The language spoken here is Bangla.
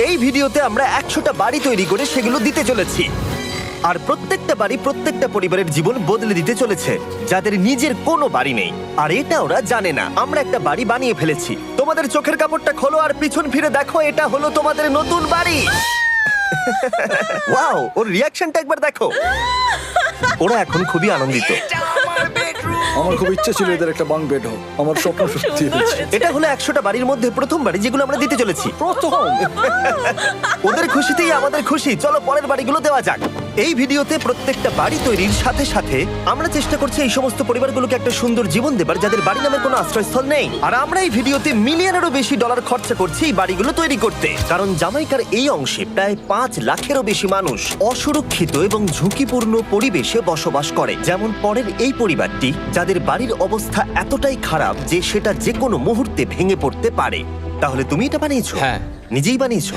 এই ভিডিওতে আমরা 100টা বাড়ি তৈরি করে সেগুলো দিতে চলেছি। আর প্রত্যেকটা বাড়ি প্রত্যেকটা পরিবারের জীবন বদলে দিতে চলেছে, যাদের নিজের কোনো বাড়ি নেই। আর এটা ওরা জানে না। আমরা একটা বাড়ি বানিয়ে ফেলেছি। তোমাদের চোখের কাপড়টা খোলো আর পিছন ফিরে দেখো, এটা হলো তোমাদের নতুন বাড়ি। ওয়াও, ওর রিয়াকশনটা একবার দেখো। ওরা এখন খুবই আনন্দিত। আমার খুব ইচ্ছে ছিল এদের একটা বাং বেড হোক। আমার স্বপ্ন সত্যি হয়েছে। এটা হলো 100টা বাড়ির মধ্যে প্রথম বাড়ি যেগুলো আমরা দিতে চলেছি। প্রথম ওদের খুশিতেই আমাদের খুশি। চলো পরের বাড়িগুলো দেওয়া যাক। এই ভিডিওতে প্রত্যেকটা বাড়ি তৈরির সাথে সাথে আমরা চেষ্টা করছি এই সমস্ত পরিবারগুলোকে একটা সুন্দর জীবন দেবার যাদের বাড়ি নামের কোনো আশ্রয়স্থল নেই। আর আমরা এই ভিডিওতে মিলিয়নেরও বেশি ডলার খরচা করছি এই বাড়িগুলো তৈরি করতে, কারণ জামাইকার এই অংশে প্রায় 5 লাখেরও বেশি মানুষ অসুরক্ষিত এবং ঝুঁকিপূর্ণ পরিবেশে বসবাস করে। যেমন পরের এই পরিবারটি, যাদের বাড়ির অবস্থা এতটাই খারাপ যে সেটা যে কোনো মুহূর্তে ভেঙে পড়তে পারে। তাহলে তুমি এটা বানিয়েছো? হ্যাঁ। নিজেই বানিয়েছো?